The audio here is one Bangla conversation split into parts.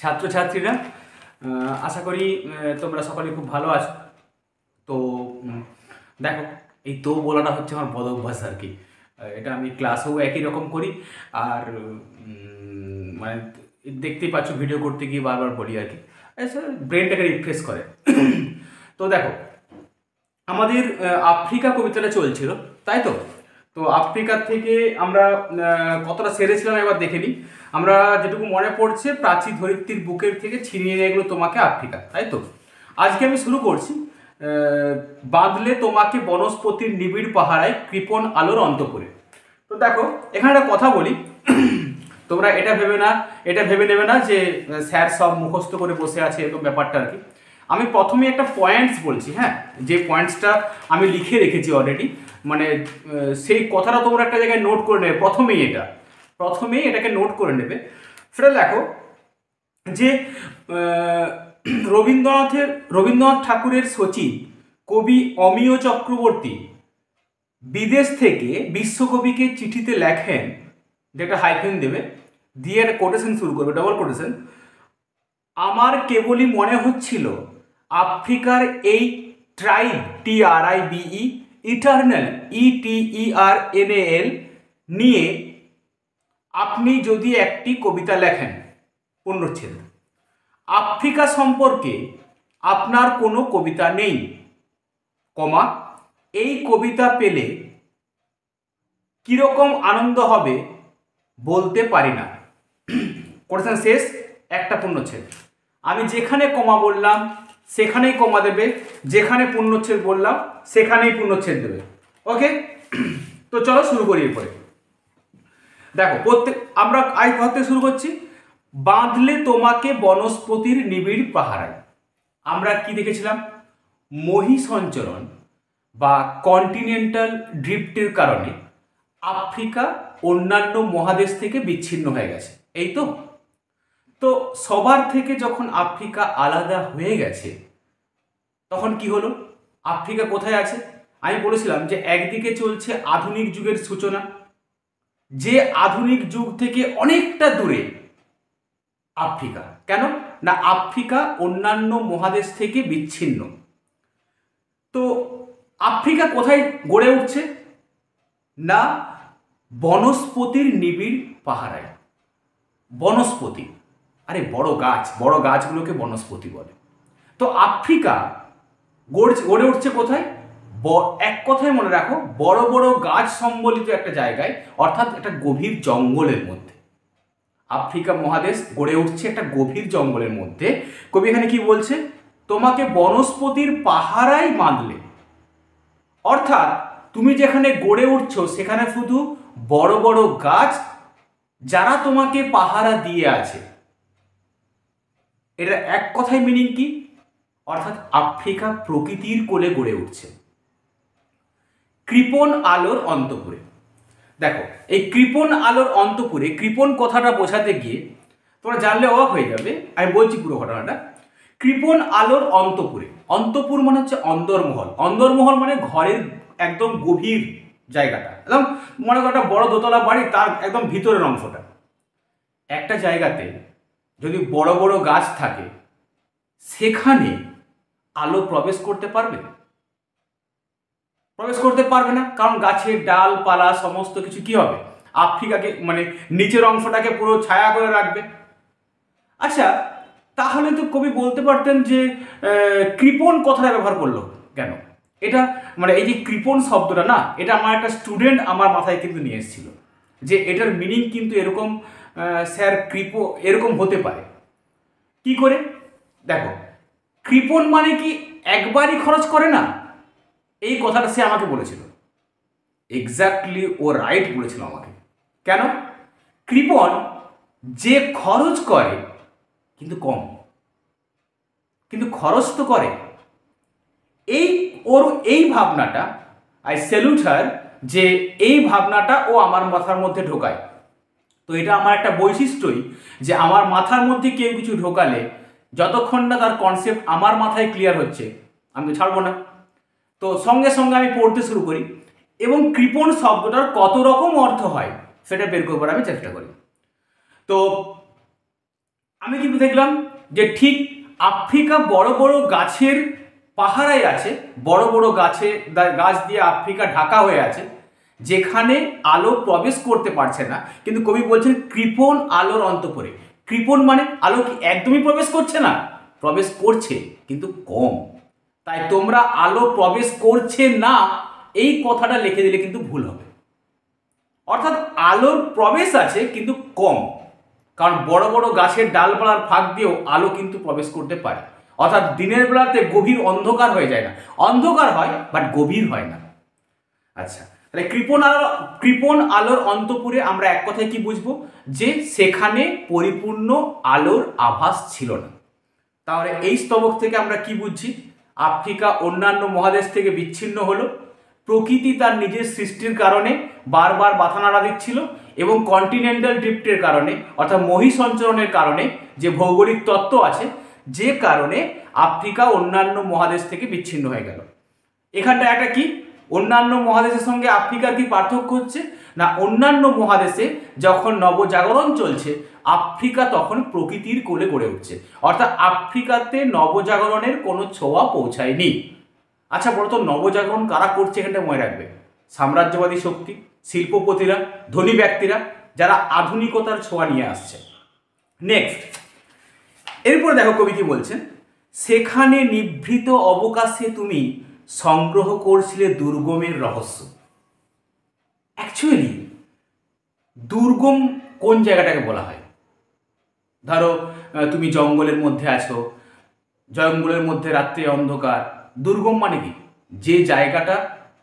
ছাত্রছাত্রীরা আশা করি তোমরা সকলে খুব ভালো আছো। তো দেখো, এই তো বলাটা হচ্ছে আমার বদ অভ্যাস আর কি। এটা আমি ক্লাসেও একই রকম করি, আর মানে দেখতেই পাচ্ছ ভিডিও করতে গিয়ে বারবার বলি আর কি, ব্রেনটাকে রিফ্রেশ করে। তো দেখো, আমাদের আফ্রিকা কবিতাটা চলছিল, তাই তো। তো আফ্রিকার থেকে আমরা কতটা সেরেছিলাম এবার দেখে নিই। আমরা যেটুকু মনে পড়ছে, প্রাচী ধরিত্রীর বুকের থেকে ছিনিয়ে নিয়ে গেলো তোমাকে আফ্রিকা, তাই তো। আজকে আমি শুরু করছি, বাঁধলে তোমাকে বনস্পতির নিবিড় পাহারায় কৃপণ আলোর অন্তপুরে। তো দেখো, এখানে একটা কথা বলি, তোমরা এটা ভেবে নেবে না যে স্যার সব মুখস্থ করে বসে আছে, এরকম ব্যাপারটা আর কি। আমি প্রথমে একটা পয়েন্টস বলছি, হ্যাঁ, যে পয়েন্টসটা আমি লিখে রেখেছি অলরেডি, মানে সেই কথাটা তোমরা একটা জায়গায় নোট করে নেবে। প্রথমেই এটাকে নোট করে নেবে। সেটা দেখো যে রবীন্দ্রনাথ ঠাকুরের সচিব কবি অমিয় চক্রবর্তী বিদেশ থেকে বিশ্বকবিকে চিঠিতে লেখেন, যেটা হাইফেন দেবে, দিয়ে একটা কোটেশন শুরু করবে, ডবল কোটেশন। আমার কেবলই মনে হচ্ছিল আফ্রিকার এই ট্রাইব, TRIBE, ইটারনাল, ETERNAL নিয়ে আপনি যদি একটি কবিতা লেখেন। পূর্ণচ্ছেদ। আফ্রিকা সম্পর্কে আপনার কোনো কবিতা নেই, কমা, এই কবিতা পেলে কিরকম আনন্দ হবে বলতে পারি না। কোটেশন শেষ, একটা পূর্ণচ্ছেদ। আমি যেখানে কমা বললাম সেখানেই কমা দেবে, যেখানে পূর্ণচ্ছেদ বললাম সেখানেই পূর্ণচ্ছেদ দেবে। ওকে, তো চলো শুরু করি। এরপরে দেখো, আমরা আই ভাবতে শুরু করছি, বাঁধলে তোমাকে বনস্পতির নিবিড় পাহারায়। আমরা কি দেখেছিলাম? মহিসঞ্চরণ বা কন্টিনেন্টাল ড্রিফটের কারণে আফ্রিকা অন্যান্য মহাদেশ থেকে বিচ্ছিন্ন হয়ে গেছে, এই তো। তো সবার থেকে যখন আফ্রিকা আলাদা হয়ে গেছে, তখন কি হলো? আফ্রিকা কোথায় আছে? আমি বলেছিলাম যে একদিকে চলছে আধুনিক যুগের সূচনা, যে আধুনিক যুগ থেকে অনেকটা দূরে আফ্রিকা। কেন না? আফ্রিকা অন্যান্য মহাদেশ থেকে বিচ্ছিন্ন। তো আফ্রিকা কোথায় গড়ে উঠছে? না, বনস্পতির নিবিড় পাহারায়। বনস্পতি, আরে বড় গাছগুলোকে বনস্পতি বলে। তো আফ্রিকা গড়ে উঠছে কোথায়? এক কথায় মনে রাখো, বড় বড় গাছ সম্বলিত একটা জায়গায়, অর্থাৎ একটা গভীর জঙ্গলের মধ্যে। আফ্রিকা মহাদেশ গড়ে উঠছে একটা গভীর জঙ্গলের মধ্যে। কবি এখানে কি বলছে? তোমাকে বনস্পতির পাহারায় বাঁধলে, অর্থাৎ তুমি যেখানে গড়ে উঠছো সেখানে শুধু বড় বড় গাছ, যারা তোমাকে পাহারা দিয়ে আছে। এটা এক কথায় মিনিং কি? অর্থাৎ আফ্রিকা প্রকৃতির কোলে গড়ে উঠছে। কৃপণ আলোর অন্তপুরে। দেখো, এই কৃপণ আলোর অন্তপুরে, কৃপণ কথাটা বোঝাতে গিয়ে তোমরা জানলে অবাক হয়ে যাবে, আমি বলছি পুরো ঘটনাটা। কৃপণ আলোর অন্তপুরে, অন্তপুর মানে হচ্ছে অন্দরমহল। অন্দরমহল মানে ঘরের একদম গভীর জায়গাটা, একদম মনে করো একটা বড় দোতলা বাড়ি, তার একদম ভিতরের অংশটা। একটা জায়গাতে যদি বড় বড় গাছ থাকে, সেখানে আলো প্রবেশ করতে পারবে? প্রবেশ করতে পারবে না, কারণ গাছের ডালপালা সমস্ত কিছু কি হবে? আফ্রিকাকে, মানে নিচের অংশটাকে পুরো ছায়া করে রাখবে। আচ্ছা, তাহলে তো কবি বলতে পারতেন যে কৃপণ কথাটা ব্যবহার করলো কেন? এটা মানে এই যে কৃপণ শব্দটা না, এটা আমার একটা স্টুডেন্ট আমার মাথায় কিন্তু নিয়ে এসেছিল, যে এটার মিনিং কিন্তু এরকম, স্যার এরকম হতে পারে। কি করে? দেখো, কৃপণ মানে কি একবারই খরচ করে না? এই কথাটা সে আমাকে বলেছিল। এক্স্যাক্টলি, ও রাইট বলেছিল আমাকে। কেন? কৃপণ যে খরচ করে কিন্তু কম, কিন্তু খরচ তো করে। এই ভাবনাটা, আই স্যালুট হার, যে এই ভাবনাটা ও আমার মাথার মধ্যে ঢোকায়। তো এটা আমার একটা বৈশিষ্ট্যই, যে আমার মাথার মধ্যে কেউ কিছু ঢোকালে যতক্ষণ না তার কনসেপ্ট আমার মাথায় ক্লিয়ার হচ্ছে, আমি তো ছাড়বো না। তো সঙ্গে সঙ্গে আমি পড়তে শুরু করি, এবং কৃপণ শব্দটার কত রকম অর্থ হয় সেটা বের করবার আমি চেষ্টা করি। তো আমি কি দেখলাম যে ঠিক আফ্রিকা বড় বড় গাছের পাহারায় আছে, বড় বড় গাছ দিয়ে আফ্রিকা ঢাকা হয়ে আছে, যেখানে আলো প্রবেশ করতে পারছে না। কিন্তু কবি বলছেন কৃপণ আলোর অন্তঃপুরে। কৃপণ মানে আলো কি একদমই প্রবেশ করছে না? প্রবেশ করছে কিন্তু কম। তাই তোমরা আলো প্রবেশ করছে না এই কথাটা লিখে দিলে কিন্তু ভুল হবে। অর্থাৎ আলোর প্রবেশ আছে কিন্তু কম, কারণ বড় বড় গাছের ডালপালার ফাঁক দিয়েও আলো কিন্তু প্রবেশ করতে পারে। অর্থাৎ দিনের বেলাতে গভীর অন্ধকার হয়ে যায় না, অন্ধকার হয় বাট গভীর হয় না। আচ্ছা, তাহলে কৃপণ আলোর অন্তঃপুরে আমরা এক কথায় কি বুঝবো? যে সেখানে পরিপূর্ণ আলোর আভাস ছিল না। তাহলে এই স্তবক থেকে আমরা কি বুঝছি? আফ্রিকা অন্যান্য মহাদেশ থেকে বিচ্ছিন্ন হলো, প্রকৃতি তার নিজের সৃষ্টির কারণে বারবার বাধা নাড়া দিচ্ছিল, এবং কন্টিনেন্টাল ড্রিফটের কারণে অর্থাৎ মহাসঞ্চরণের কারণে যে ভৌগোলিক তত্ত্ব আছে, যে কারণে আফ্রিকা অন্যান্য মহাদেশ থেকে বিচ্ছিন্ন হয়ে গেল। এখানটা একটা কি অন্যান্য মহাদেশের সঙ্গে আফ্রিকার কি পার্থক্য হচ্ছে না? অন্যান্য মহাদেশে যখন নবজাগরণ চলছে, আফ্রিকা তখন প্রকৃতির কোলে গড়ে উঠছে, অর্থাৎ আফ্রিকাতে নবজাগরণের কোনো ছোঁয়া পৌঁছায়নি। আচ্ছা বলো তো, নবজাগরণ কারা করছে এখানটা মনে রাখবে? সাম্রাজ্যবাদী শক্তি, শিল্পপতিরা, ধনী ব্যক্তিরা, যারা আধুনিকতার ছোঁয়া নিয়ে আসছে। নেক্সট, এরপরে দেখো কবি কি বলছেন, সেখানে নিভৃত অবকাশে তুমি সংগ্রহ করছিলে দুর্গমের রহস্য। অ্যাকচুয়ালি দুর্গম কোন জায়গাটাকে বলা হয়? ধরো তুমি জঙ্গলের মধ্যে আছো, জঙ্গলের মধ্যে রাত্রে অন্ধকার। দুর্গম মানে কি? যে জায়গাটা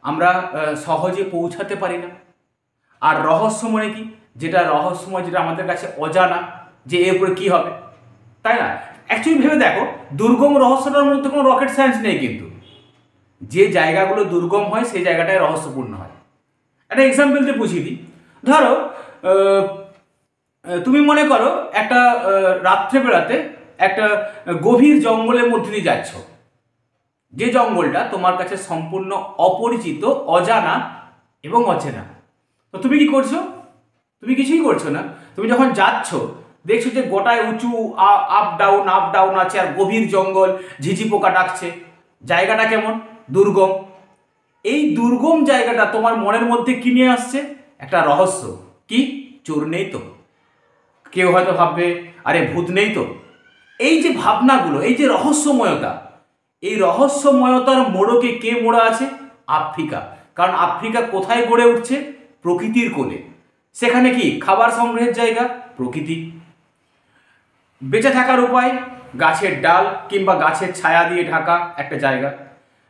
আমরা সহজে পৌঁছাতে পারি না। আর রহস্য মানে কি? যেটা রহস্যময়, যেটা আমাদের কাছে অজানা, যে এর উপরে কী হবে, তাই না? অ্যাকচুয়ালি ভেবে দেখো, দুর্গম রহস্যটার মধ্যে কোনো রকেট সায়েন্স নেই, কিন্তু যে জায়গাগুলো দুর্গম হয় সেই জায়গাটায় রহস্যপূর্ণ হয়। একটা এক্সাম্পল দিয়ে বুঝিয়ে দিই। ধরো তুমি মনে করো একটা রাত্রেবেলাতে একটা গভীর জঙ্গলের মধ্যে দিয়ে যাচ্ছ, যে জঙ্গলটা তোমার কাছে সম্পূর্ণ অপরিচিত, অজানা এবং অচেনা। তো তুমি কি করছো? তুমি কিছুই করছো না। তুমি যখন যাচ্ছ দেখছো যে গোটায় উঁচু আপ ডাউন আছে, আর গভীর জঙ্গল, ঝিঝি পোকা ডাকছে। জায়গাটা কেমন? দুর্গম। এই দুর্গম জায়গাটা তোমার মনের মধ্যে কি নিয়ে আসছে? একটা রহস্য। কি? চোর নেই তো? কেউ হয়তো ভাববে আরে ভূত নেই তো? এই যে ভাবনাগুলো, এই যে রহস্যময়তা, এই রহস্যময়তার মোড়কে কে মোড়া আছে? আফ্রিকা। কারণ আফ্রিকা কোথায় গড়ে উঠছে? প্রকৃতির কোলে। সেখানে কি খাবার সংগ্রহের জায়গা? প্রকৃতি। বেঁচে থাকার উপায়? গাছের ডাল কিংবা গাছের ছায়া দিয়ে ঢাকা একটা জায়গা।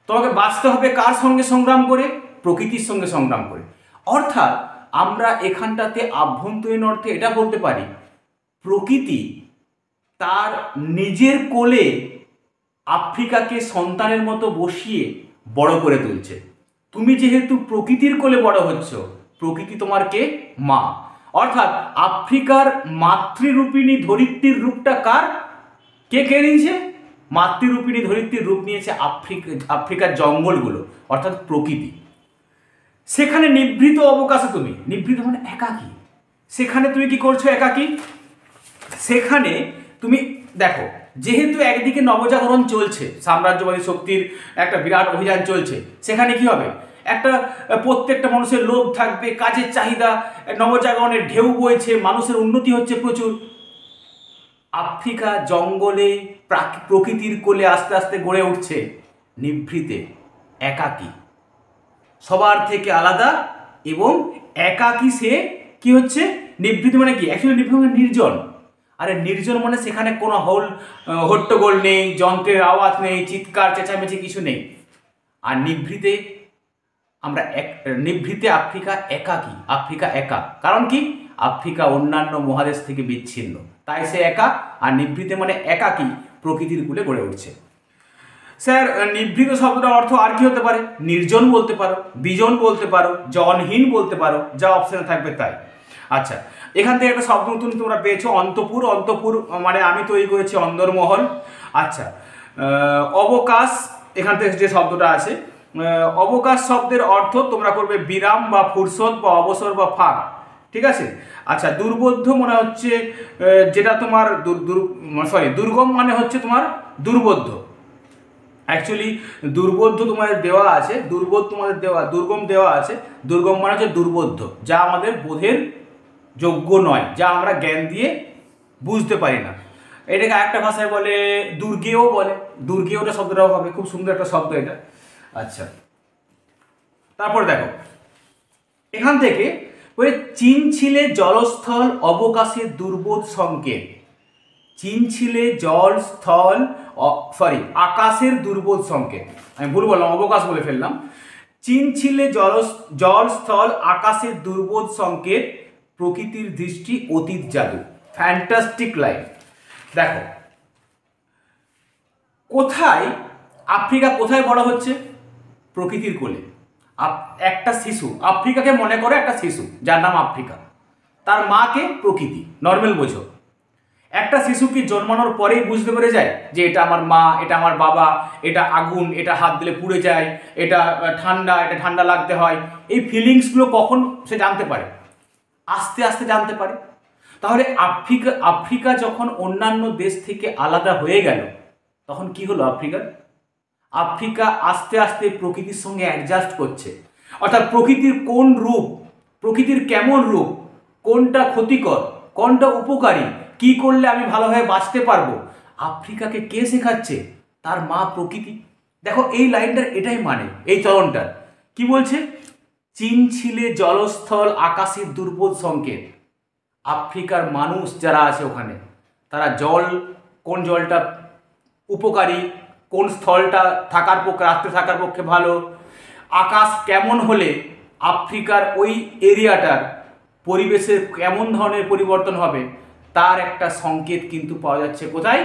তোমাকে বাঁচতে হবে কার সঙ্গে সংগ্রাম করে? প্রকৃতির সঙ্গে সংগ্রাম করে। অর্থাৎ আমরা এখানটাতে আভ্যন্তরীণ অর্থে এটা বলতে পারি, প্রকৃতি তার নিজের কোলে আফ্রিকাকে সন্তানের মতো বসিয়ে বড় করে তুলছে। তুমি যেহেতু প্রকৃতির কোলে বড় হচ্ছ, প্রকৃতি তোমার কে? মা। অর্থাৎ আফ্রিকার মাতৃরূপিণী ধরিত্রীর রূপটা কার? কে কে নিয়েছে? মাতৃরূপিণী ধরিত্রীর রূপ নিয়েছে আফ্রিকার জঙ্গলগুলো, অর্থাৎ প্রকৃতি। সেখানে নিভৃত অবকাশে তুমি, নিভৃত মানে একাকী, সেখানে তুমি কি করছো? একাকী। সেখানে তুমি দেখো, যেহেতু একদিকে নবজাগরণ চলছে, সাম্রাজ্যবাদী শক্তির একটা বিরাট অভিযান চলছে, সেখানে কি হবে? একটা প্রত্যেকটা মানুষের লোভ থাকবে, কাজের চাহিদা, নবজাগরণের ঢেউ বইছে, মানুষের উন্নতি হচ্ছে প্রচুর। আফ্রিকা জঙ্গলে প্রকৃতির কোলে আস্তে আস্তে গড়ে উঠছে, নিভৃতে, একাকী, সবার থেকে আলাদা এবং একাকী। সে কি হচ্ছে? নিভৃত মানে কি? অ্যাকচুয়ালি নিভৃত মানে নির্জন। আরে নির্জন মানে সেখানে কোনো হট্টগোল নেই, যন্ত্রের আওয়াজ নেই, চিৎকার চেঁচামেচি কিছু নেই। আর নিভৃতে নিভৃতে আফ্রিকা একাকী, আফ্রিকা একা। কারণ কি? আফ্রিকা অন্যান্য মহাদেশ থেকে বিচ্ছিন্ন, তাই সে একা। আর নিভৃতে মানে একাকী, প্রকৃতির কূলে গড়ে উঠছে। স্যার নিভৃত শব্দটার অর্থ আর কি হতে পারে? নির্জন বলতে পারো, বিজন বলতে পারো, জনহীন বলতে পারো, যা অপশনে থাকবে তাই। আচ্ছা, এখান থেকে একটা শব্দ নতুন তোমরা পেয়েছো, অন্তপুর। অন্তপুর মানে আমি তৈরি করেছি অন্দরমহল। আচ্ছা, অবকাশ, এখান থেকে যে শব্দটা আছে, অবকাশ শব্দের অর্থ তোমরা করবে বিরাম বা ফুরসত বা অবসর বা ফাঁক। ঠিক আছে। আচ্ছা, দুর্বোধ্য মনে হচ্ছে যেটা তোমার দুর্গম মানে হচ্ছে তোমার দুর্বোধ্য। অ্যাকচুয়ালি দুর্বোধ্য তোমাদের দেওয়া আছে, দুর্গম দেওয়া আছে। দুর্গম মানে হচ্ছে দুর্বোধ্য, যা আমাদের বোধের যোগ্য নয়, যা আমরা জ্ঞান দিয়ে বুঝতে পারি না। এটাকে আরেকটা ভাষায় বলে দুর্গেয় বলে, দুর্গেয়টা শব্দটাও হবে, খুব সুন্দর একটা শব্দ এটা। আচ্ছা, তারপর দেখো এখান থেকে ওই চিনছিলে জলস্থল অবকাশের দুর্বোধ সংকেত। চিনছিলে আকাশের দুর্বোধ সংকেত। আমি ভুল বললাম, অবকাশ বলে ফেললাম। চিনছিলে জলস্থল আকাশের দুর্বোধ সংকেত, প্রকৃতির দৃষ্টি অতীত জাদু। Fantastic line. দেখো কোথায় আফ্রিকা কোথায় বড় হচ্ছে? প্রকৃতির কোলে। একটা শিশু, আফ্রিকাকে মনে করো একটা শিশু যার নাম আফ্রিকা, তার মাকে প্রকৃতি, নর্মাল বোঝো। একটা শিশু কি জন্মানোর পরেই বুঝতে পেরে যায় যে এটা আমার মা, এটা আমার বাবা, এটা আগুন, এটা হাত দিলে পুড়ে যায়, এটা ঠান্ডা লাগতে হয়? এই ফিলিংসগুলো কখন সে জানতে পারে? আস্তে আস্তে জানতে পারে। তাহলে আফ্রিকা যখন অন্যান্য দেশ থেকে আলাদা হয়ে গেল, তখন কি হলো? আফ্রিকা আস্তে আস্তে প্রকৃতির সঙ্গে অ্যাডজাস্ট করছে। অর্থাৎ প্রকৃতির কোন রূপ, প্রকৃতির কেমন রূপ, কোনটা ক্ষতিকর, কোনটা উপকারী, কি করলে আমি ভালোভাবে বাঁচতে পারবো, আফ্রিকাকে কে শেখাচ্ছে? তার মা প্রকৃতি। দেখো এই লাইনটার এটাই মানে, এই চলনটার কি বলছে? চিনছিলে জলস্থল আকাশের দুর্বোধ সংকেত। আফ্রিকার মানুষ যারা আছে ওখানে, তারা কোন জলটা উপকারী, কোন স্থলটা রাত্রে থাকার পক্ষে ভালো, আকাশ কেমন হলে আফ্রিকার ওই এরিয়াটার পরিবেশের কেমন ধরনের পরিবর্তন হবে, তার একটা সংকেত কিন্তু পাওয়া যাচ্ছে। কোথায়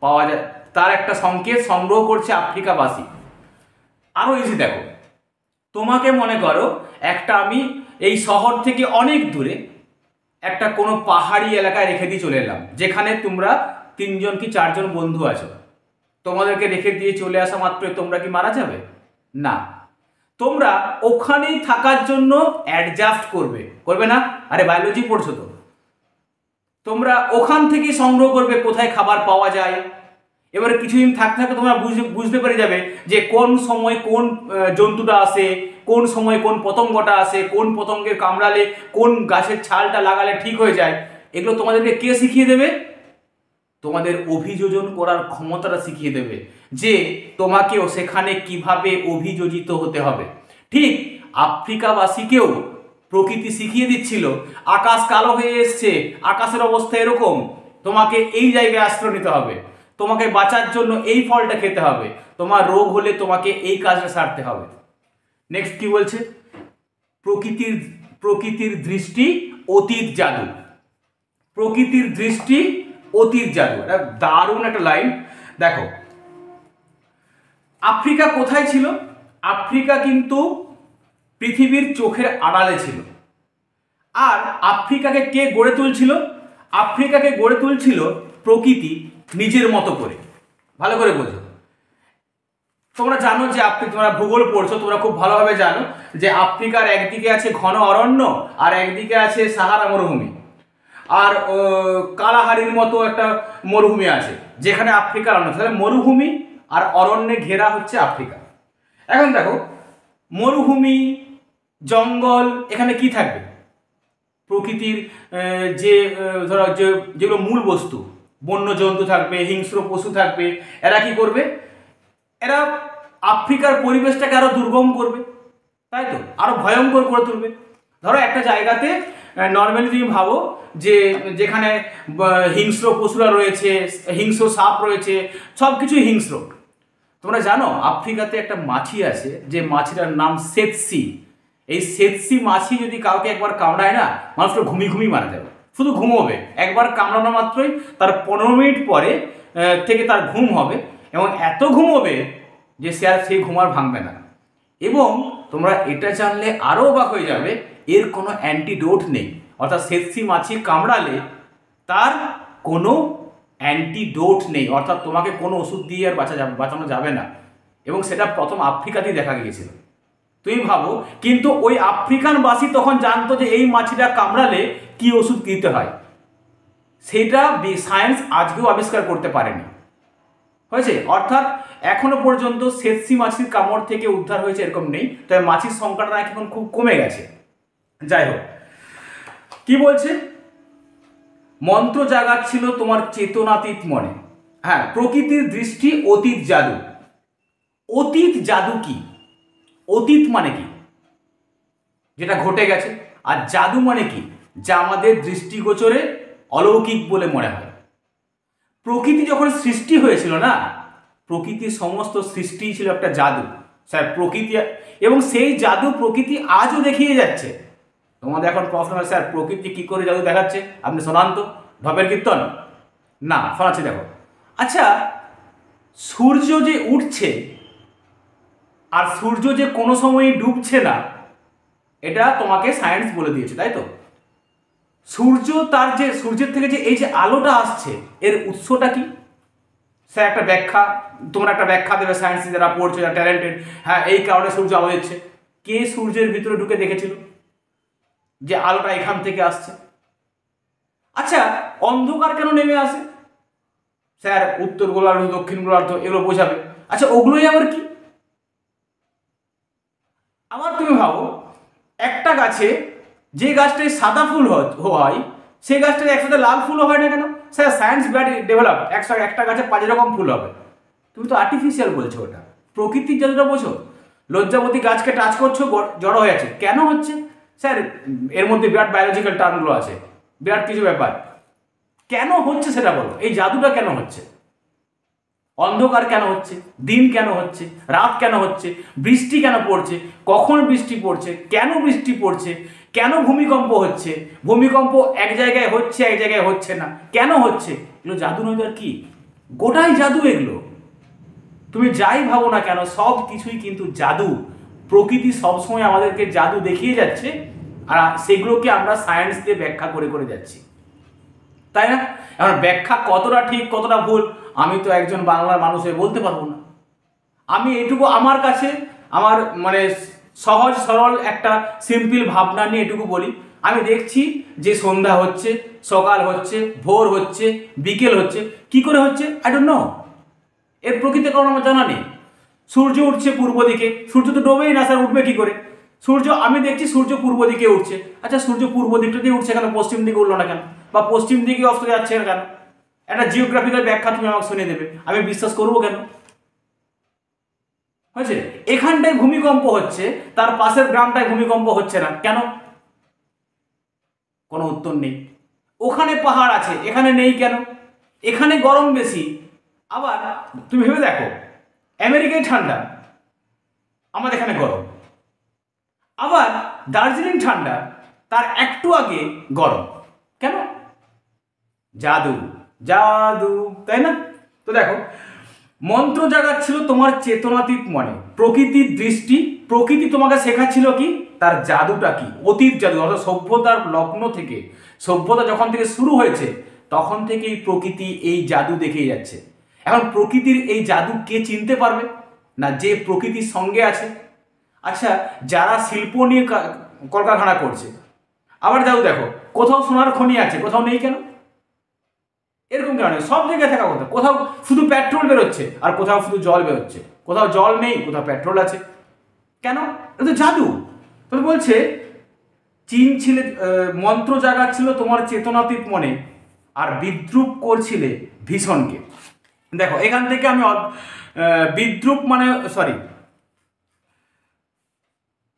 পাওয়া যায়? তার একটা সংকেত সংগ্রহ করছে আফ্রিকাবাসী। আরও ইজি দেখো, তোমাকে মনে করো আমি এই শহর থেকে অনেক দূরে একটা কোনো পাহাড়ি এলাকায় রেখে দিয়ে চলে এলাম, যেখানে তোমরা 3জন কি 4জন বন্ধু আছো। তোমাদেরকে রেখে দিয়ে চলে আসা মাত্রই তোমরা কি মারা যাবে? না, তোমরা ওখানেই থাকার জন্য অ্যাডজাস্ট করবে না? আরে বায়োলজি পড়ছো তো, তোমরা ওখান থেকেই সংগ্রহ করবে কোথায় খাবার পাওয়া যায়। এবারে কিছুদিন থাকতে থাকতে তোমরা বুঝতে পেরে যাবে যে কোন সময় কোন জন্তুটা আসে, কোন সময় কোন পতঙ্গটা আসে, কোন পতঙ্গের কামড়ালে কোন গাছের ছালটা লাগালে ঠিক হয়ে যায়। এগুলো তোমাদেরকে কে শিখিয়ে দেবে? তোমাদের অভিযোজন করার ক্ষমতাটা শিখিয়ে দেবে, যে তোমাকেও সেখানে কিভাবে অভিযোজিত হতে হবে। ঠিক আফ্রিকাবাসীকেও প্রকৃতি শিখিয়ে দিচ্ছিল, আকাশ কালো হয়ে এসছে, আকাশের অবস্থা এরকম, তোমাকে এই জায়গায় আশ্রয় নিতে হবে, তোমাকে বাঁচার জন্য এই ফলটা খেতে হবে, তোমার রোগ হলে তোমাকে এই কাজটা সারতে হবে। নেক্সট কি বলছে? প্রকৃতির দৃষ্টি অতীত জাদু। প্রকৃতির দৃষ্টি অতীত জাদু, এটা দারুণ একটা লাইন। দেখো আফ্রিকা কোথায় ছিল? আফ্রিকা কিন্তু পৃথিবীর চোখের আড়ালে ছিল। আর আফ্রিকাকে কে গড়ে তুলছিল? আফ্রিকাকে গড়ে তুলছিল প্রকৃতি নিজের মতো করে। ভালো করে বোঝো। তোমরা জানো যে তোমরা ভূগোল পড়ছো, তোমরা খুব ভালোভাবে জানো যে আফ্রিকার একদিকে আছে ঘন অরণ্য, আর একদিকে আছে সাহারা মরুভূমি, আর কালাহারির মতো একটা মরুভূমি আছে, যেখানে আফ্রিকার অরণ্য। তাহলে মরুভূমি আর অরণ্যে ঘেরা হচ্ছে আফ্রিকা। এখন দেখো মরুভূমি, জঙ্গল, এখানে কি থাকবে? প্রকৃতির যে ধরো যেগুলো মূল বস্তু, বন্য জন্তু থাকবে, হিংস্র পশু থাকবে। এরা কি করবে? এরা আফ্রিকার পরিবেশটাকে আরো দুর্গম করবে, তাই তো, আরো ভয়ঙ্কর করে তুলবে। ধরো একটা জায়গাতে নর্মালি তুমি ভাবো যে যেখানে হিংস্র পশুরা রয়েছে, হিংস্র সাপ রয়েছে, সব কিছুই হিংস্র। তোমরা জানো আফ্রিকাতে একটা মাছি আছে, যে মাছিটার নাম সেতসি। এই সেতসি মাছি যদি কাউকে একবার কামড়ায় না, মানুষটা ঘুমিয়ে মারা যাবে, শুধু ঘুমোবে। একবার কামড়ানো মাত্রই তার 15 মিনিট পরে থেকে তার ঘুম হবে, এবং এত ঘুমোবে যে সেই ঘুম আর ভাঙবে না। এবং তোমরা এটা জানলে আরও অবাক হয়ে যাবে, এর কোনো অ্যান্টিডোট নেই। অর্থাৎ সেতসি মাছি কামড়ালে তার কোনো অ্যান্টিডোট নেই, অর্থাৎ তোমাকে কোনো ওষুধ দিয়ে আর বাঁচানো যাবে না। এবং সেটা প্রথম আফ্রিকাতেই দেখা গিয়েছিল। তুমি ভাবো, কিন্তু ওই আফ্রিকানবাসী তখন জানতো যে এই মাছিটা কামড়ালে কি ওষুধ দিতে হয়, সেটা সায়েন্স আজকেও আবিষ্কার করতে পারেনি। হয়েছে, অর্থাৎ এখনো পর্যন্ত সেতসি মাছির কামড় থেকে উদ্ধার হয়েছে এরকম নেই, তবে মাছির সংখ্যাটা এখন খুব কমে গেছে। যাই হোক, কি বলছে, মন্ত্র জাগাচ্ছিল তোমার চেতনাতীত মনে। হ্যাঁ, প্রকৃতির দৃষ্টি অতীত জাদু। অতীত জাদু কি? অতীত মানে কি? যেটা ঘটে গেছে। আর জাদু মানে কি? যা আমাদের দৃষ্টিগোচরে অলৌকিক বলে মনে হয়। প্রকৃতি যখন সৃষ্টি হয়েছিল না, প্রকৃতির সমস্ত সৃষ্টি ছিল একটা জাদু স্যার, প্রকৃতি, এবং সেই জাদু প্রকৃতি আজও দেখিয়ে যাচ্ছে। তোমাদের এখন প্রশ্ন হয়, স্যার প্রকৃতি কি করে জাদু দেখাচ্ছে, আপনি শোনান তো, ঢপের কীর্তন না, শোনাচ্ছি দেখো। আচ্ছা, সূর্য যে উঠছে আর সূর্য যে কোনো সময়ই ডুবছে না, এটা তোমাকে সায়েন্স বলে দিয়েছে, তাই তো? সূর্য তার যে সূর্যের থেকে যে এই যে আলোটা আসছে, এর উৎসটা কি স্যার? একটা ব্যাখ্যা, তোমরা একটা ব্যাখ্যা দেবে সায়েন্সে যারা পড়ছে, যারা ট্যালেন্টেড। হ্যাঁ, এই কারণে সূর্য আলো দিচ্ছে। কে সূর্যের ভিতরে ঢুকে দেখেছিল যে আলোটা এখান থেকে আসছে? আচ্ছা, অন্ধকার কেন নেমে আসে স্যার? উত্তর গোলার্ধ, দক্ষিণ গোলার্ধ, এগুলো বোঝাবে। আচ্ছা, ওগুলোই আবার কি? আবার তুমি ভাবো, একটা গাছে যে গাছটায় সাদা ফুল হয়, সেই গাছটায় একসাথে লাল ফুলও হয় না কেন? স্যার সায়েন্স ডেভেলপ, একটা গাছে 5 রকম ফুল হবে। তুমি তো আর্টিফিশিয়াল বলছো, ওটা প্রকৃতির যতটা বোঝো। লজ্জাবতী গাছকে টাচ করছো, জড়ো হয়ে আছে, কেন হচ্ছে স্যার? এর মধ্যে বিরাট বায়োলজিক্যাল টার্মগুলো আছে, বিরাট কিছু ব্যাপার। কেন হচ্ছে সেটা বলো, এই জাদুটা কেন হচ্ছে? অন্ধকার কেন হচ্ছে? দিন কেন হচ্ছে? রাত কেন হচ্ছে? বৃষ্টি কেন পড়ছে? কখন বৃষ্টি পড়ছে? কেন বৃষ্টি পড়ছে? কেন ভূমিকম্প হচ্ছে? ভূমিকম্প এক জায়গায় হচ্ছে, এক জায়গায় হচ্ছে না, কেন হচ্ছে? এগুলো জাদু নয় তো আর কি? গোটাই জাদু এগুলো। তুমি যাই ভাবো না কেন, সব কিছুই কিন্তু জাদু। প্রকৃতি সবসময় আমাদেরকে জাদু দেখিয়ে যাচ্ছে, আর সেগুলোকে আমরা সায়েন্স দিয়ে ব্যাখ্যা করে করে যাচ্ছি, তাই না? এখন ব্যাখ্যা কতটা ঠিক কতটা ভুল আমি তো একজন বাংলার মানুষ হয়ে বলতে পারবো না। আমি এটুকু আমার কাছে, আমার মানে সহজ সরল একটা সিম্পল ভাবনা নিয়ে এটুকু বলি। আমি দেখছি যে সন্ধ্যা হচ্ছে, সকাল হচ্ছে, ভোর হচ্ছে, বিকেল হচ্ছে, কি করে হচ্ছে আই ডোন্ট নো। এর প্রকৃতির কারণ আমার জানা নেই। সূর্য উঠছে পূর্ব দিকে, সূর্য তো ডোবেই না স্যার, উঠবে কি করে? সূর্য, আমি দেখছি সূর্য পূর্ব দিকে উঠছে। আচ্ছা, সূর্য পূর্ব দিকটা দিয়ে উঠছে কেন, পশ্চিম দিকে উঠলো না কেন? বা পশ্চিম দিকে অস্ত যাচ্ছে কেন? একটা জিওগ্রাফিক্যাল ব্যাখ্যা তুমি আমাকে শুনিয়ে দেবে, আমি বিশ্বাস করবো কেন? হয়েছে, এখানটায় ভূমিকম্প হচ্ছে, তার পাশের গ্রামটায় ভূমিকম্প হচ্ছে না কেন? কোনো উত্তর নেই। ওখানে পাহাড় আছে, এখানে নেই কেন? এখানে গরম বেশি, আবার তুমি ভেবে দেখো, আমেরিকায় ঠান্ডা, আমাদের এখানে গরম। আবার দার্জিলিং ঠান্ডা, তার একটু আগে গরম, কেন? জাদু, জাদু, তাই না? তো দেখো, মন্ত্র জাগাচ্ছিল তোমার চেতনাতীত মনে, প্রকৃতির দৃষ্টি। প্রকৃতি তোমাকে শেখাচ্ছিল কি, তার জাদুটা কি, অতীত জাদু। অর্থাৎ সভ্যতার লগ্ন থেকে, সভ্যতা যখন থেকে শুরু হয়েছে তখন থেকেই প্রকৃতি এই জাদু দেখিয়ে যাচ্ছে। এখন প্রকৃতির এই জাদু কে চিনতে পারবে না? যে প্রকৃতির সঙ্গে আছে। আচ্ছা, যারা শিল্প নিয়ে কলকারখানা করছে, আবার জাদু দেখো, কোথাও সোনার খনি আছে, কোথাও নেই কেন? এরকম কেন? সব জায়গায় থাকা কথা, কোথাও শুধু পেট্রোল বেরোচ্ছে আর কোথাও শুধু জল বেরোচ্ছে, কোথাও জল নেই কোথাও পেট্রোল আছে, কেন? এটা তো জাদু। তো বলছে চিনছিলে, মন্ত্র জাগাচ্ছিল তোমার চেতনাতীত মনে, আর বিদ্রুপ করছিলে ভীষণকে। দেখো, এখান থেকে আমি বিদ্রুপ মানে সরি,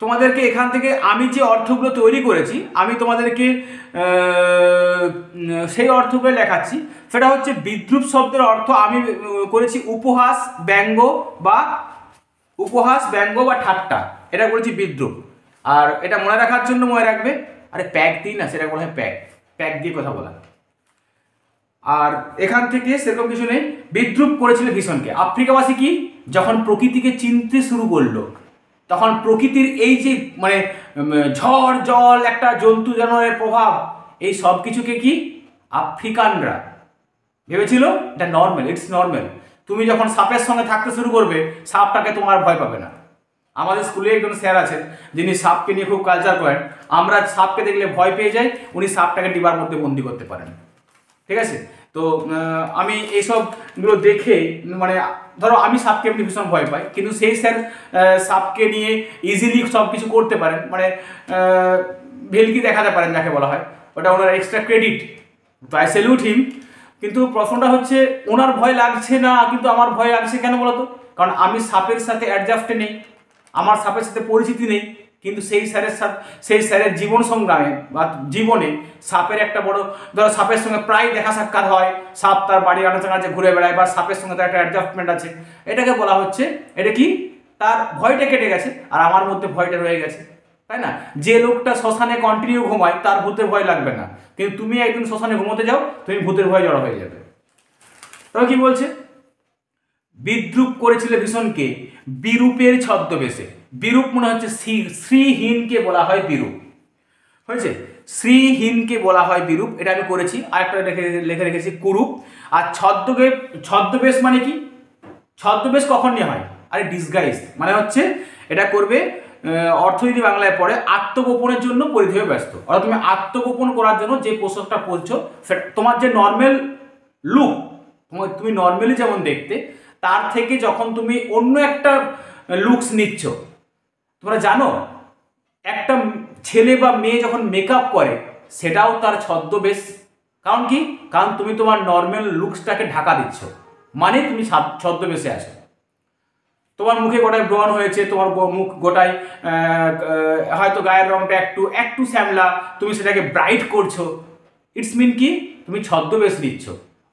তোমাদেরকে এখান থেকে আমি যে অর্থগুলো তৈরি করেছি, আমি তোমাদেরকে সেই অর্থগুলো লেখাচ্ছি। সেটা হচ্ছে বিদ্রুপ শব্দের অর্থ আমি করেছি উপহাস, ব্যঙ্গ বা ঠাট্টা, এটা করেছি বিদ্রুপ। আর এটা মনে রাখার জন্য মনে রাখবে, আরে প্যাক দিই না, সেটা বলা হয় প্যাক দিয়ে কথা বলা। আর এখান থেকে সেরকম কিছু নেই। বিদ্রুপ করেছিল ভীষণকে। আফ্রিকাবাসী কি, যখন প্রকৃতিকে চিনতে শুরু করলো, তখন প্রকৃতির এই যে মানে ঝড় জল, একটা জন্তু জানোয়ারের প্রভাব, এই সব কিছুকে কি আফ্রিকানরা ভেবেছিল এটা নর্মাল, ইটস নর্মাল। তুমি যখন সাপের সঙ্গে থাকতে শুরু করবে, সাপটাকে তোমার ভয় পাবে না। আমাদের স্কুলে একজন স্যার আছেন যিনি সাপকে নিয়ে খুব কালচার করেন। আমরা সাপকে দেখলে ভয় পেয়ে যাই, উনি সাপটাকে ডিবার মধ্যে বন্দি করতে পারেন। ঠিক আছে, তো আমি এইসবগুলো দেখে মানে ধরো আমি সাপকে এমনি ভীষণ ভয় পাই, কিন্তু সেই স্যার সাপকে নিয়ে ইজিলি সব কিছু করতে পারেন, মানে ভেলকি দেখাতে পারেন যাকে বলা হয়, ওটা ওনার এক্সট্রা ক্রেডিট, তো আই স্যালুট হিম। কিন্তু প্রশ্নটা হচ্ছে ওনার ভয় লাগছে না, কিন্তু আমার ভয় লাগছে কেন বলতো? কারণ আমি সাপের সাথে অ্যাডজাস্টে নেই, আমার সাপের সাথে পরিচিতি নেই। কিন্তু সেই স্যারের জীবন সংগ্রামে বা জীবনে সাপের একটা বড়, ধরো সাপের সঙ্গে প্রায় দেখা সাক্ষাৎ হয়, সাপ তার বাড়ির আনাচে ঘুরে বেড়ায়, বা সাপের সঙ্গে তার একটা অ্যাডজাস্টমেন্ট আছে, এটাকে বলা হচ্ছে এটা কি, তার ভয়টা কেটে গেছে আর আমার মধ্যে ভয়টা রয়ে গেছে, তাই না? যে লোকটা শ্মশানে কন্টিনিউ ঘুমায় তার ভূতের ভয় লাগবে না, কিন্তু তুমি একদিন শ্মশানে ঘুমোতে যাও, তুমি ভূতের ভয় জড়ো হয়ে যাবে। তবে কি বলছে, বিদ্রুপ করেছিল ভীষণকে বিরূপের ছদ্মবেশে। বিরূপ মনে হচ্ছে শ্রীহীনকে বলা হয় বিরূপ, হয়েছে, শ্রীহীনকে বলা হয় বিরূপ, এটা আমি করেছি। আরেকটা লিখে রেখেছি কুরূপ। আর ছদ্মবেশ মানে কি? ছদ্মবেশ কখন নিয়ে হয়? আরে ডিসগাইজ মানে হচ্ছে এটা করবে, অর্থ যদি বাংলায় পড়ে আত্মগোপনের জন্য পরিধেয় ব্যস্ত, অর্থাৎ তুমি আত্মগোপন করার জন্য যে পোশাকটা পরছো সেটা তোমার যে নর্মাল লুক, তুমি নর্মালি যেমন দেখতে, তার থেকে যখন তুমি অন্য একটা লুকস নিচ্ছ। তোমরা জানো একটা ছেলে বা মেয়ে যখন মেকআপ করে সেটাও তার ছদ্মবেশ। কারণ কি? কারণ তুমি তোমার নর্মাল লুকসটাকে ঢাকা দিচ্ছ, মানে তুমি ছদ্মবেশে আছো। তোমার মুখে গোটায় ব্রণ হয়েছে, তোমার মুখ গোটায় হয়তো গায়ের রংটা একটু শ্যামলা, তুমি সেটাকে ব্রাইট করছো, ইটস মিন কি তুমি ছদ্মবেশ নিচ্ছ।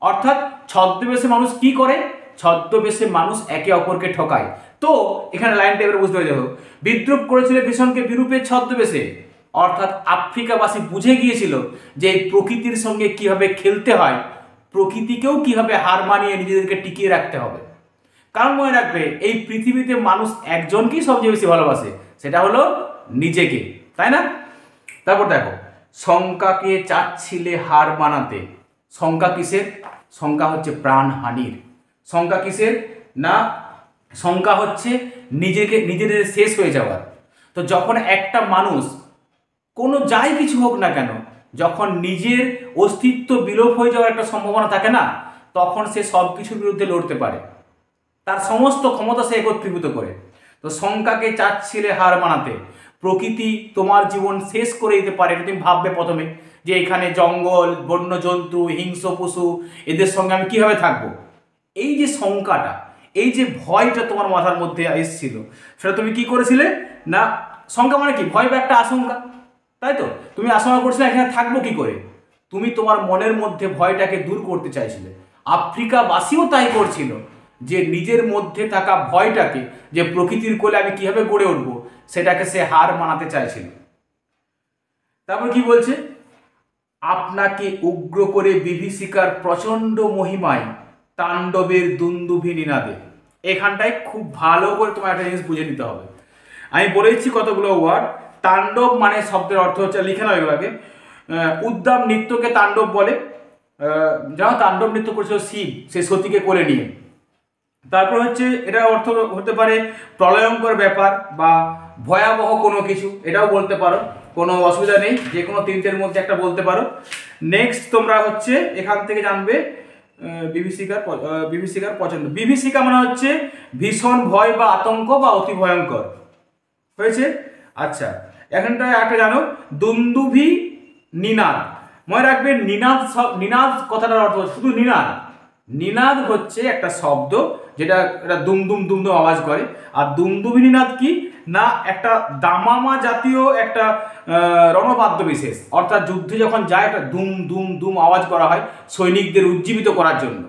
অর্থাৎ ছদ্মবেশে মানুষ কি করে? ছদ্মবেশে মানুষ একে অপরকে ঠকায়। তো এখানে লাইনটা এবার বুঝতে পেরে যাবো, বিদ্রুপ করেছিল ভীষণকে বিরূপের ছদ্মবেশে, অর্থাৎ আফ্রিকাবাসী বুঝে গিয়েছিল যে প্রকৃতির সঙ্গে কিভাবে খেলতে হয়, প্রকৃতিকেও কিভাবে হার মানিয়ে নিজেদেরকে টিকিয়ে রাখতে হবে। কারণ মনে রাখবে, এই পৃথিবীতে মানুষ একজনকেই সবচেয়ে বেশি ভালোবাসে, সেটা হলো নিজেকে, তাই না? তারপর দেখো, শঙ্কাকে চাচ্ছিলে হার মানাতে। শঙ্কা কিসের? শঙ্কা হচ্ছে প্রাণহানির। শঙ্কা কিসের? না, শঙ্কা হচ্ছে নিজেদের শেষ হয়ে যাওয়ার। তো যখন একটা মানুষ কোনো যাই কিছু হোক না কেন, যখন নিজের অস্তিত্ব বিলোপ হয়ে যাওয়ার একটা সম্ভাবনা থাকে না, তখন সে সব কিছুর বিরুদ্ধে লড়তে পারে, তার সমস্ত ক্ষমতা সে একত্রীভূত করে। তো শঙ্কাকে চাচ্ছিলে হার মানাতে, প্রকৃতি তোমার জীবন শেষ করে দিতে পারে। এটা তুমি ভাববে প্রথমে যে এখানে জঙ্গল, বন্যজন্তু, হিংস্র পশু, এদের সঙ্গে আমি কিভাবে থাকবো। এই যে শঙ্কাটা, এই যে ভয়টা তোমার মাথার মধ্যে এসেছিল, সেটা তুমি কি করেছিলে না, শঙ্কা মানে কি? ভয় বা একটা আশঙ্কা, তাই তো? তুমি আশঙ্কা করছিলে এখানে থাকবো কি করে, তুমি তোমার মনের মধ্যে ভয়টাকে দূর করতে চাইছিলে। আফ্রিকাবাসীও তাই করছিল, যে নিজের মধ্যে থাকা ভয়টাকে, যে প্রকৃতির কোলে আমি কিভাবে গড়ে উঠবো, সেটাকে সে হার মানাতে চাইছিল। তারপর কি বলছে, আপনাকে উগ্র করে বিভীষিকার প্রচণ্ড মহিমায় তাণ্ডবের দুন্দুভি নিনাদে। এখানটায় খুব ভালো করে তোমার একটা জিনিস বুঝে নিতে হবে। আমি বলে দিচ্ছি কতগুলো ওয়ার্ড। তাণ্ডব মানে শব্দের অর্থ হচ্ছে, লিখে নাও এগুলোকে, উদ্দাম নৃত্যকে তাণ্ডব বলে। যারা তাণ্ডব নৃত্য করেছিল শিব, সে সতীকে কোলে নিয়ে। তারপর হচ্ছে এটা অর্থ হতে পারে প্রলয়ঙ্কর ব্যাপার বা ভয়াবহ কোনো কিছু, এটাও বলতে পারো, কোনো অসুবিধা নেই, যে কোনো তিনটের মধ্যে একটা বলতে পারো। নেক্সট তোমরা হচ্ছে এখান থেকে জানবে বিভীষিকার পছন্দ। বিভীষিকা মানে হচ্ছে ভীষণ ভয় বা আতঙ্ক বা অতি ভয়ঙ্কর, হয়েছে। আচ্ছা, এখানটায় একটা জানো, দুন্দুভি নিনাদ। মনে রাখবে, নিনাদ কথাটার অর্থ শুধু নিনাদ। নিনাদ হচ্ছে একটা শব্দ যেটা এটা দুম দুম দুম দুম আওয়াজ করে। আর দুমদুভি নিনাদ কি না, একটা দামামা জাতীয় একটা রণবাদ্য বিশেষ, অর্থাৎ যুদ্ধে যখন যায় একটা দুম দুম দুম আওয়াজ করা হয় সৈনিকদের উজ্জীবিত করার জন্য।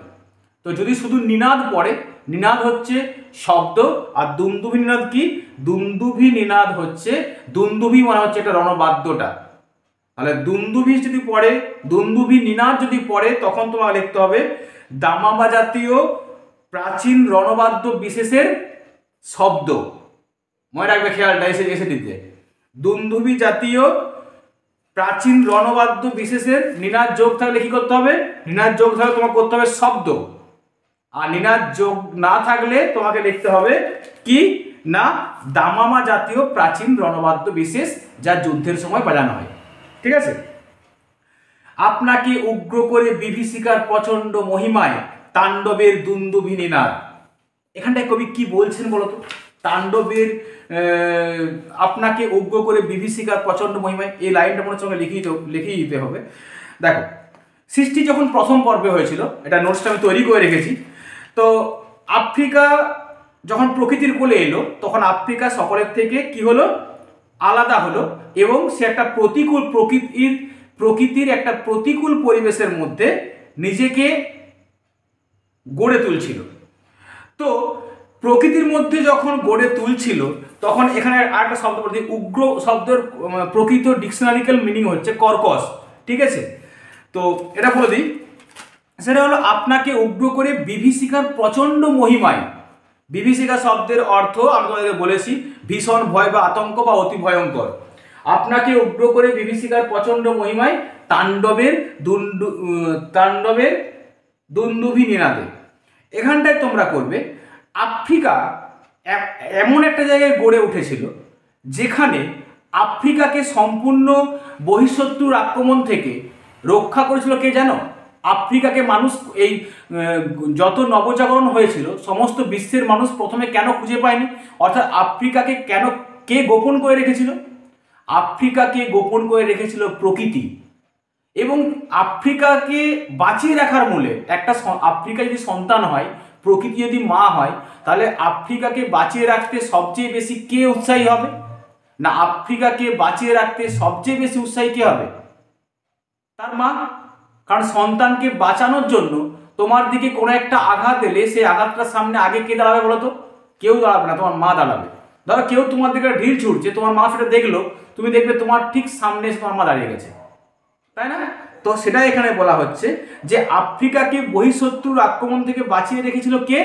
তো যদি শুধু নিনাদ পড়ে, নিনাদ হচ্ছে শব্দ, আর দুমদুভি নিনাদ কি? দুমদুভি নিনাদ হচ্ছে, দুমদুভি মানে হচ্ছে একটা রণবাদ্যটা। তাহলে দুমদুভি যদি পড়ে, দুমদুভি নিনাদ যদি পড়ে, তখন তোমাকে লিখতে হবে দামামা জাতীয় প্রাচীন রণবাদ্য বিশেষের শব্দ। মনে রাখবে, খেয়ালটা এসে দিতে, দুমদুভি জাতীয় প্রাচীন রণবাদ্য বিশেষের নিনাদ যোগ থাকলে কি করতে হবে? নিনাদ যোগ থাকলে তোমাকে করতে হবে শব্দ, আর নিনাদ যোগ না থাকলে তোমাকে লিখতে হবে কি না দামামা জাতীয় প্রাচীন রণবাদ্য বিশেষ যা যুদ্ধের সময় বাজানো হয়। ঠিক আছে, আপনাকে উগ্র করে বিভীষিকার প্রচণ্ড মহিমায় তাণ্ডবের দুন্দুভিনী নাদ। এখানটায় কবি কি বলছেন বলতো? তাণ্ডবের আপনাকে উগ্র করে বিভীষিকার প্রচণ্ড মহিমায়, এই লাইনটা মনে সঙ্গে লিখেই দিতে হবে। দেখো, সৃষ্টি যখন প্রথম পর্বে হয়েছিল, এটা নোটসটা আমি তৈরি করে রেখেছি, তো আফ্রিকা যখন প্রকৃতির কোলে এলো তখন আফ্রিকা সকলের থেকে কি হলো? আলাদা হলো, এবং সে একটা প্রকৃতির একটা প্রতিকূল পরিবেশের মধ্যে নিজেকে গড়ে তুলছিল। তো প্রকৃতির মধ্যে যখন গড়ে তুলছিল তখন এখানে আরেকটা শব্দ বলতে, উগ্র শব্দের প্রকৃত ডিকশনারিক্যাল মিনিং হচ্ছে কর্কশ। ঠিক আছে, তো এটা বলে দিই, সেটা হলো আপনাকে উগ্র করে বিভীষিকার প্রচণ্ড মহিমায়। বিভীষিকা শব্দের অর্থ আমি তোমাদেরকে বলেছি ভীষণ ভয় বা আতঙ্ক বা অতি ভয়ঙ্কর। আপনাকে উগ্র করে বিভীষিকার প্রচণ্ড মহিমায় তাণ্ডবের দুন্দুভি নিনাদে। এখানটায় তোমরা করবে, আফ্রিকা এমন একটা জায়গায় গড়ে উঠেছিল যেখানে আফ্রিকাকে সম্পূর্ণ বহিঃশত্রুর আক্রমণ থেকে রক্ষা করেছিল কে জানো? আফ্রিকাকে মানুষ এই যত নবজাগরণ হয়েছিল সমস্ত বিশ্বের মানুষ প্রথমে কেন খুঁজে পায়নি? অর্থাৎ আফ্রিকাকে কে গোপন করে রেখেছিল? আফ্রিকাকে গোপন করে রেখেছিল প্রকৃতি। এবং আফ্রিকাকে বাঁচিয়ে রাখার মূলে আফ্রিকা যদি সন্তান হয়, প্রকৃতি যদি মা হয়, তাহলে আফ্রিকাকে বাঁচিয়ে রাখতে সবচেয়ে বেশি কে উৎসাহী হবে? না, আফ্রিকাকে বাঁচিয়ে রাখতে সবচেয়ে বেশি উৎসাহী কে হবে? তার মা। কারণ সন্তানকে বাঁচানোর জন্য তোমার দিকে কোনো একটা আঘাত এলে সেই আঘাতটার সামনে আগে কে দাঁড়াবে বলো তো? কেউ দাঁড়াবে না, তোমার মা দাঁড়াবে। ধরো কেউ তোমার দিকে ঢিল ছুটছে, তোমার মা সেটা দেখলো, তুমি দেখবে তোমার ঠিক সামনে এসে তোমার মা দাঁড়িয়ে গেছে, তাই না? তো সেটাই এখানে বলা হচ্ছে যে আফ্রিকাকে বহিঃশত্রুর আক্রমণ থেকে বাঁচিয়ে রেখেছিল কে?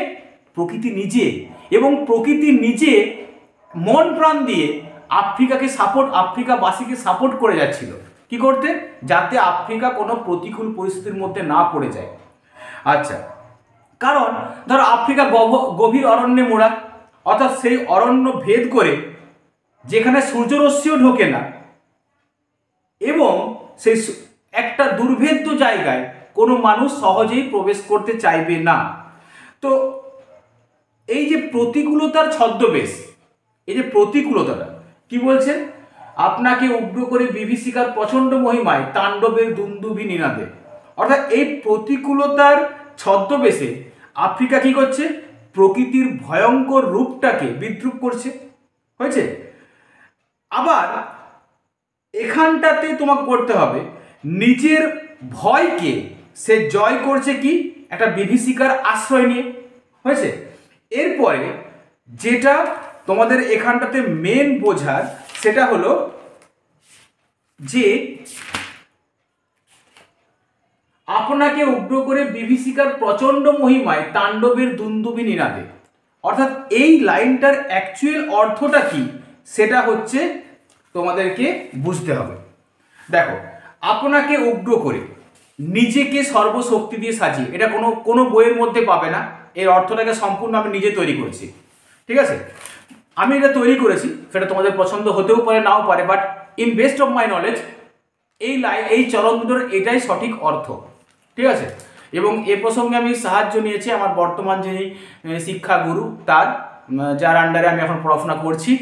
প্রকৃতি নিজে। এবং প্রকৃতি নিজে মন প্রাণ দিয়ে আফ্রিকাবাসীকে সাপোর্ট করে যাচ্ছিল। কি করতে? যাতে আফ্রিকা কোনো প্রতিকূল পরিস্থিতির মধ্যে না পড়ে যায়। আচ্ছা, কারণ ধরো আফ্রিকা গভীর অরণ্যে মোড়া, অর্থাৎ সেই অরণ্য ভেদ করে যেখানে সূর্যরশ্মিও ঢোকে না, এবং সেই একটা দুর্ভেদ্য জায়গায় কোনো মানুষ সহজেই প্রবেশ করতে চাইবে না। তো এই যে প্রতিকূলতার ছদ্মবেশ, এই যে প্রতিকূলতাটা কি বলছে? আপনাকে উগ্র করে বিভীষিকার প্রচণ্ড মহিমায় তাণ্ডবের দুন্দুভি নিনাদে। অর্থাৎ এই প্রতিকূলতার ছদ্মবেশে আফ্রিকা কি করছে? প্রকৃতির ভয়ঙ্কর রূপটাকে বিদ্রূপ করছে। হয়েছে? আবার এখানটাতে তোমাকে করতে হবে, নিজের ভয়কে সে জয় করছে কি? একটা বিভীষিকার আশ্রয় নিয়ে। হয়েছে? এরপরে যেটা তোমাদের এখানটাতে মেন বোঝার, সেটা হলো যে আপনাকে উগ্র করে বিভীষিকার প্রচণ্ড মহিমায় তাণ্ডবের দুন্দুভি নিনাদে। অর্থাৎ এই লাইনটার অ্যাকচুয়াল অর্থটা কি সেটা হচ্ছে তোমাদেরকে বুঝতে হবে। দেখো, আপনাকে উগ্র করে, নিজেকে সর্বশক্তি দিয়ে সাজিয়ে, এটা কোনো বইয়ের মধ্যে পাবে না। এর অর্থটাকে সম্পূর্ণ আমি নিজে তৈরি করেছি। ঠিক আছে, আমি এটা তৈরি করেছি, সেটা তোমাদের পছন্দ হতেও পারে নাও পারে, but in best of my knowledge এই চরণ দুটোর এটাই সঠিক অর্থ। ঠিক আছে, এবং এ প্রসঙ্গে আমি সাহায্য নিয়েছি আমার বর্তমান যিনি শিক্ষাগুরু যার আন্ডারে আমি এখন পড়াশোনা করছি,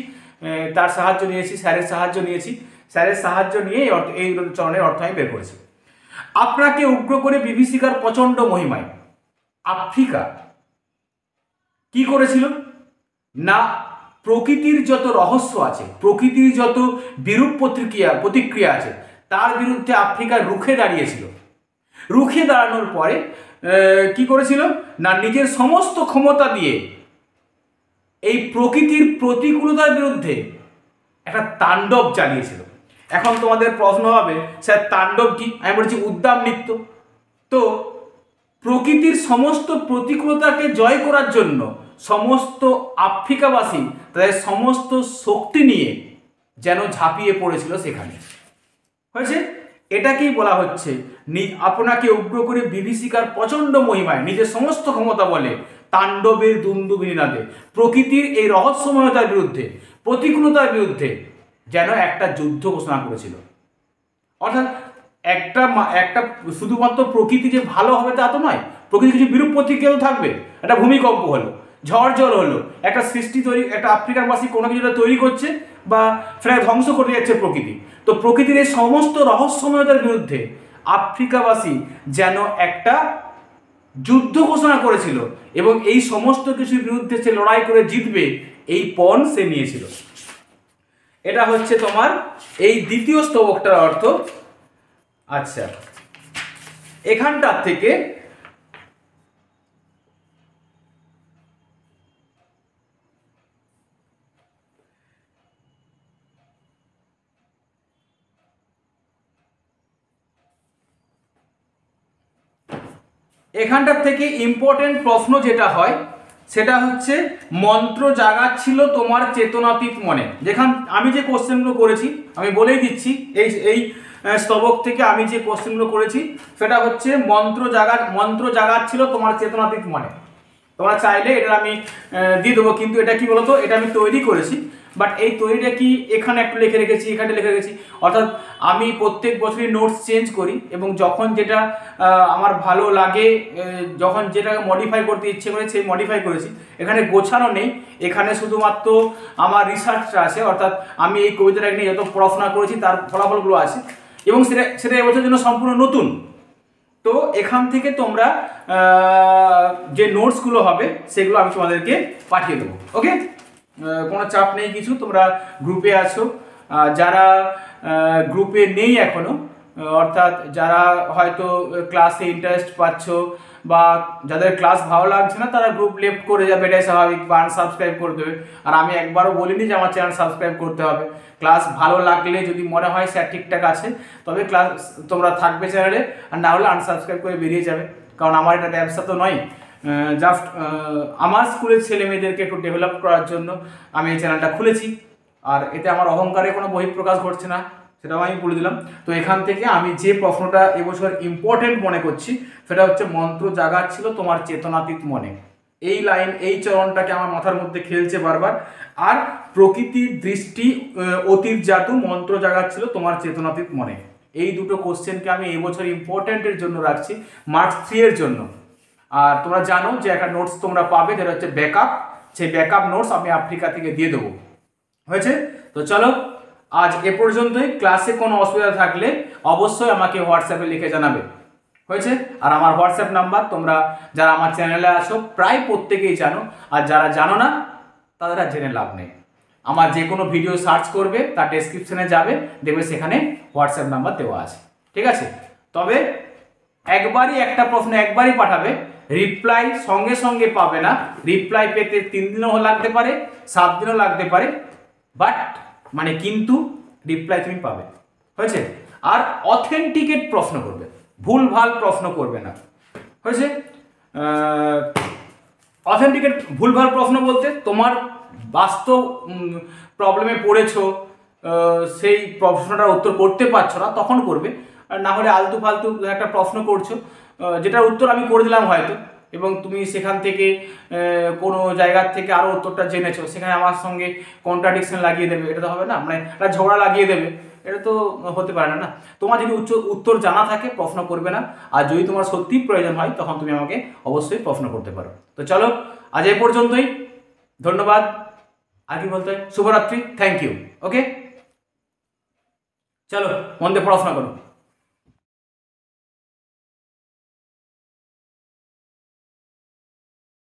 তার সাহায্য নিয়েছি, স্যারের সাহায্য নিয়ে এই চরণের অর্থ আমি বের করেছি। আপনাকে উগ্র করে বিভীষিকার প্রচণ্ড মহিমায় আফ্রিকা কি করেছিল? না, প্রকৃতির যত রহস্য আছে, প্রকৃতির যত বিরূপ প্রতিক্রিয়া আছে, তার বিরুদ্ধে আফ্রিকা রুখে দাঁড়িয়েছিল। রুখে দাঁড়ানোর পরে কি করেছিল? না, নিজের সমস্ত ক্ষমতা দিয়ে এই প্রকৃতির প্রতিকূলতার বিরুদ্ধে একটা তাণ্ডব চালিয়েছিল। এখন তোমাদের প্রশ্ন হবে, স্যার তাণ্ডব কি? আমি বলছি উদ্দাম নৃত্য। তো প্রকৃতির সমস্ত প্রতিকূলতাকে জয় করার জন্য সমস্ত আফ্রিকাবাসী তাদের সমস্ত শক্তি নিয়ে যেন ঝাঁপিয়ে পড়েছিল সেখানে। হয়েছে? এটাকেই বলা হচ্ছে আপনাকে উগ্র করে বিভীষিকার প্রচণ্ড মহিমায় নিজের সমস্ত ক্ষমতা বলে তাণ্ডবের দুন্দুবিনী নাদে। প্রকৃতির এই রহস্যময়তার বিরুদ্ধে, প্রতিকূলতার বিরুদ্ধে যেন একটা যুদ্ধ ঘোষণা করেছিল। অর্থাৎ একটা শুধুমাত্র প্রকৃতি যে ভালো হবে তা তো নয়, প্রকৃতি কিছু বিরূপ প্রতিক্রিয়াও থাকবে। একটা ভূমিকম্প হলো, ঝড় জল হলো, একটা সৃষ্টি তৈরি, একটা আফ্রিকাবাসী কোনো কিছুটা তৈরি করছে বা ফের ধ্বংস করে যাচ্ছে প্রকৃতি। তো প্রকৃতির এই সমস্ত রহস্যময়তার বিরুদ্ধে আফ্রিকাবাসী যেন একটা যুদ্ধ ঘোষণা করেছিল এবং এই সমস্ত কিছুর বিরুদ্ধে সে লড়াই করে জিতবে, এই পণ সে নিয়েছিল। এটা হচ্ছে তোমার এই দ্বিতীয় স্তবকটার অর্থ। আচ্ছা, এখানটার থেকে ইম্পর্টেন্ট প্রশ্ন যেটা হয় সেটা হচ্ছে মন্ত্র জাগাচ্ছিল তোমার চেতনাতীত মনে। যেখান আমি যে কোশ্চেনগুলো করেছি আমি বলেই দিচ্ছি, এই স্তবক থেকে আমি যে কোশ্চেনগুলো করেছি সেটা হচ্ছে মন্ত্র জাগাচ্ছিল তোমার চেতনাতীত মনে। তোমরা চাইলে এটা আমি দিয়ে দেবো, কিন্তু এটা কি বলতো, এটা আমি তৈরি করেছি, বাট এই তৈরিটা কি এখানে একটু লিখে রেখেছি, এখানে লিখে রেখেছি। অর্থাৎ আমি প্রত্যেক বছরই নোটস চেঞ্জ করি এবং যখন যেটা আমার ভালো লাগে, যখন যেটা মডিফাই করতে ইচ্ছে করে সেই মডিফাই করেছি। এখানে গোছানো নেই, এখানে শুধুমাত্র আমার রিসার্চটা আছে। অর্থাৎ আমি এই কবিতাটাকে নিয়ে যত পড়াশোনা করেছি তার ফলাফলগুলো আছে এবং সেটা এবছরের জন্য সম্পূর্ণ নতুন। তো এখান থেকে তোমরা যে নোটসগুলো হবে সেগুলো আমি তোমাদেরকে পাঠিয়ে দেবো। ওকে, কোনো চাপ নেই কিছু, তোমরা গ্রুপে আছো। যারা গ্রুপে নেই এখনো, অর্থাৎ যারা হয়তো ক্লাসে ইন্টারেস্ট পাচ্ছ বা যাদের ক্লাস ভালো লাগছে না, তারা গ্রুপ লেফট করে যাবে, এটাই স্বাভাবিক, বা আনসাবস্ক্রাইব করে দেবে। আর আমি একবারও বলিনি যে আমার চ্যানেল সাবস্ক্রাইব করতে হবে। ক্লাস ভালো লাগলে যদি মনে হয় স্যার ঠিকঠাক আছে তবে ক্লাস তোমরা থাকবে চ্যানেলে, আর না হলে আনসাবস্ক্রাইব করে বেরিয়ে যাবে। কারণ আমার এটা ব্যবসা তো নয়, জাস্ট আমার স্কুলের ছেলে মেয়েদেরকে একটু ডেভেলপ করার জন্য আমি এই চ্যানেলটা খুলেছি। আর এতে আমার অহংকারে কোনো বহিঃপ্রকাশ ঘটছে না, সেটাও আমি বলে দিলাম। তো এখান থেকে আমি যে প্রশ্নটা এবছর ইম্পর্টেন্ট মনে করছি সেটা হচ্ছে মন্ত্র জাগাচ্ছিল তোমার চেতনাতীত মনে। এই লাইন, এই চরণটাকে আমার মাথার মধ্যে খেলছে বারবার। আর প্রকৃতির দৃষ্টি, অতীত জাদু, মন্ত্র জাগাচ্ছিল তোমার চেতনাতীত মনে। এই দুটো কোশ্চেনকে আমি এবছর ইম্পর্টেন্টের জন্য রাখছি, মার্কস 3 এর জন্য। আর তোমরা জানো যে একটা নোটস তোমরা পাবে যেটা হচ্ছে ব্যাকআপ, সেই ব্যাকআপ নোটস আমি আফ্রিকা থেকে দিয়ে দেবো। হয়েছে? তো চলো আজ এ পর্যন্তই। ক্লাসে কোনো অসুবিধা থাকলে অবশ্যই আমাকে হোয়াটসঅ্যাপে লিখে জানাবে। হয়েছে? আর আমার হোয়াটসঅ্যাপ নাম্বার তোমরা যারা আমার চ্যানেলে আসো প্রায় প্রত্যেকেই জানো, আর যারা জানো না তাদের আর জেনে লাভ নেই। আমার যে কোনো ভিডিও সার্চ করবে, তার ডেসক্রিপশনে যাবে, দেখবে সেখানে হোয়াটসঅ্যাপ নাম্বার দেওয়া আছে। ঠিক আছে? তবে একবারই একটা প্রশ্ন একবারই পাঠাবে, রিপ্লাই সঙ্গে সঙ্গে পাবে না। রিপ্লাই পেতে 3 দিনও লাগতে পারে, 7 দিনও লাগতে পারে, বাট মানে কিন্তু রিপ্লাই তুমি পাবে। হয়েছে? আর অথেন্টিকেট প্রশ্ন করবে, ভুলভাল প্রশ্ন করবে না। হয়েছে? অথেন্টিকেট ভুলভাল প্রশ্ন বলতে তোমার বাস্তব প্রবলেমে পড়েছো, সেই প্রশ্নটার উত্তর করতে পারছো না তখন করবে। না হলে আলতু ফালতু একটা প্রশ্ন করছো যেটার উত্তর আমি করে দিলাম হয়তো, এবং তুমি সেখান থেকে কোনো জায়গার থেকে আরও উত্তরটা জেনেছো, সেখানে আমার সঙ্গে কন্ট্রাডিকশন লাগিয়ে দেবে, এটা তো হবে না। মানে একটা ঝগড়া লাগিয়ে দেবে, এটা তো হতে পারে না। তোমার যদি উত্তর জানা থাকে প্রশ্ন করবে না, আর যদি তোমার সত্যিই প্রয়োজন হয় তখন তুমি আমাকে অবশ্যই প্রশ্ন করতে পারো। তো চলো আজ এই পর্যন্তই, ধন্যবাদ। আর কি বলতে হয়, শুভরাত্রি, থ্যাংক ইউ। ওকে, চলো মন দিয়ে পড়াশোনা করো।